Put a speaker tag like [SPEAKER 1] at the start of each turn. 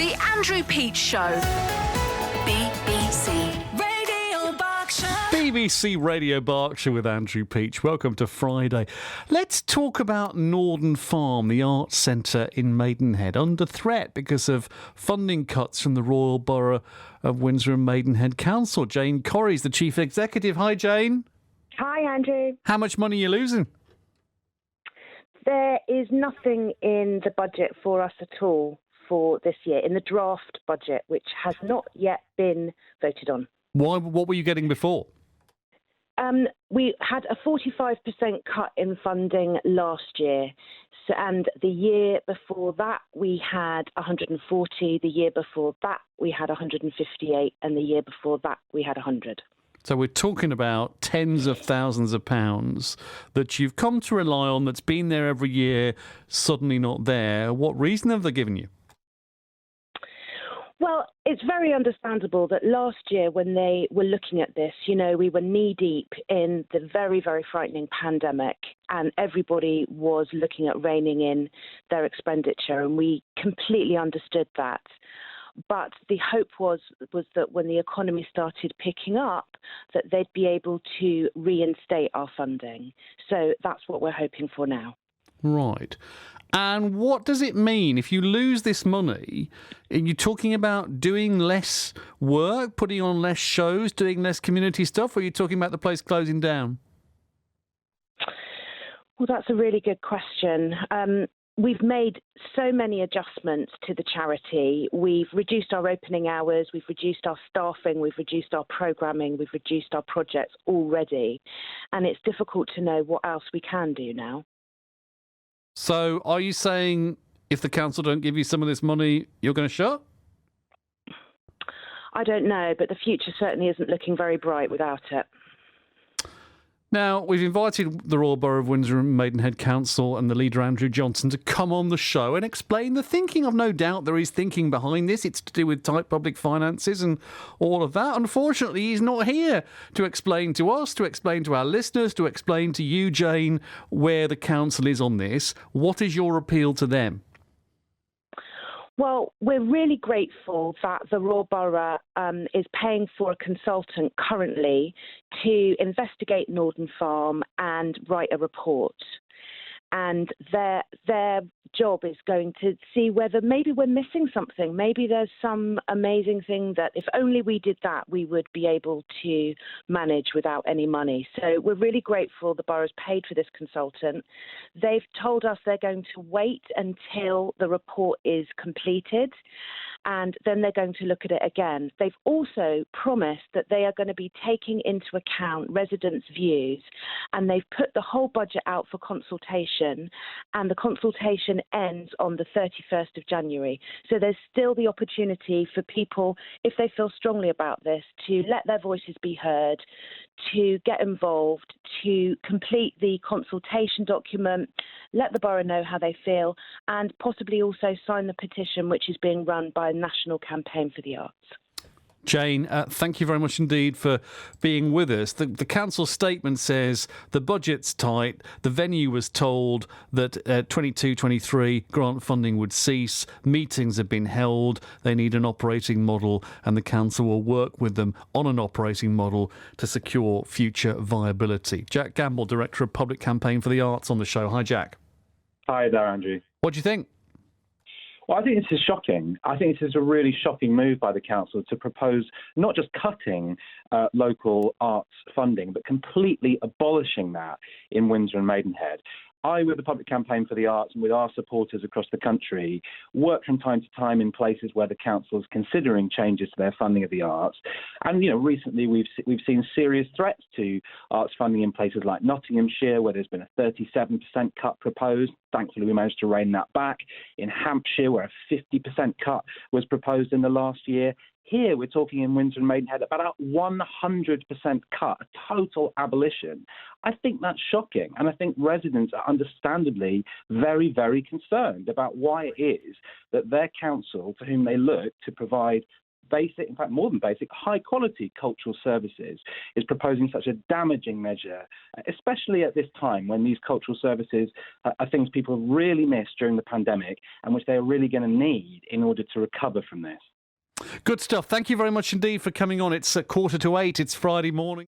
[SPEAKER 1] The Andrew Peach Show. BBC Radio Berkshire.
[SPEAKER 2] BBC Radio Berkshire with Andrew Peach. Welcome to Friday. Let's talk about Norden Farm, the arts centre in Maidenhead, under threat because of funding cuts from the Royal Borough of Windsor and Maidenhead Council. Jane Corry is the Chief Executive. Hi, Jane.
[SPEAKER 3] Hi, Andrew.
[SPEAKER 2] How much money are you losing?
[SPEAKER 3] There is nothing in the budget for us at all for this year, in the draft budget, which has not yet been voted on.
[SPEAKER 2] Why? What were you getting before?
[SPEAKER 3] We had a 45% cut in funding last year. So, and the year before that, we had 140. The year before that, we had 158. And the year before that, we had 100.
[SPEAKER 2] So we're talking about tens of thousands of pounds that you've come to rely on, that's been there every year, suddenly not there. What reason have they given you?
[SPEAKER 3] Well, it's very understandable that last year when they were looking at this, you know, we were knee-deep in the very, very frightening pandemic, and everybody was looking at reining in their expenditure, and we completely understood that. But the hope was that when the economy started picking up, that they'd be able to reinstate our funding. So that's what we're hoping for now.
[SPEAKER 2] Right. And what does it mean if you lose this money? Are you talking about doing less work, putting on less shows, doing less community stuff, or are you talking about the place closing down?
[SPEAKER 3] Well, that's a really good question. We've made so many adjustments to the charity. We've reduced our opening hours, we've reduced our staffing, we've reduced our programming, we've reduced our projects already. And it's difficult to know what else we can do now.
[SPEAKER 2] So are you saying if the council don't give you some of this money, you're going to shut?
[SPEAKER 3] I don't know, but the future certainly isn't looking very bright without it.
[SPEAKER 2] Now, we've invited the Royal Borough of Windsor and Maidenhead Council and the leader, Andrew Johnson, to come on the show and explain the thinking. I've no doubt there is thinking behind this. It's to do with tight public finances and all of that. Unfortunately, he's not here to explain to us, to explain to our listeners, to explain to you, Jane, where the council is on this. What is your appeal to them?
[SPEAKER 3] Well, we're really grateful that the Royal Borough is paying for a consultant currently to investigate Norden Farm and write a report. And their job is going to see whether maybe we're missing something. Maybe there's some amazing thing that if only we did that, we would be able to manage without any money. So we're really grateful the borough's paid for this consultant. They've told us they're going to wait until the report is completed, and then they're going to look at it again. They've also promised that they are going to be taking into account residents' views, and they've put the whole budget out for consultation, and the consultation ends on the 31st of January. So there's still the opportunity for people, if they feel strongly about this, to let their voices be heard, to get involved, to complete the consultation document, let the borough know how they feel, and possibly also sign the petition which is being run by a national campaign for the arts.
[SPEAKER 2] Jane, thank you very much indeed for being with us. The council statement says the budget's tight. The venue was told that 22-23 grant funding would cease. Meetings have been held. They need an operating model, and the council will work with them on an operating model to secure future viability. Jack Gamble, Director of Public Campaign for the Arts, on the show. Hi, Jack.
[SPEAKER 4] Hi there, Andrew.
[SPEAKER 2] What do you think?
[SPEAKER 4] Well, I think this is shocking. I think this is a really shocking move by the council to propose not just cutting local arts funding, but completely abolishing that in Windsor and Maidenhead. I, with the Public Campaign for the Arts and with our supporters across the country, work from time to time in places where the council is considering changes to their funding of the arts. And, you know, recently we've seen serious threats to arts funding in places like Nottinghamshire, where there's been a 37% cut proposed. Thankfully, we managed to rein that back. In Hampshire, where a 50% cut was proposed in the last year. Here, we're talking in Windsor and Maidenhead about a 100% cut, a total abolition. I think that's shocking. And I think residents are understandably very, very concerned about why it is that their council, to whom they look to provide basic, in fact, more than basic, high-quality cultural services, is proposing such a damaging measure, especially at this time when these cultural services are things people really missed during the pandemic and which they are really going to need in order to recover from this.
[SPEAKER 2] Good stuff. Thank you very much indeed for coming on. It's 7:45. It's Friday morning.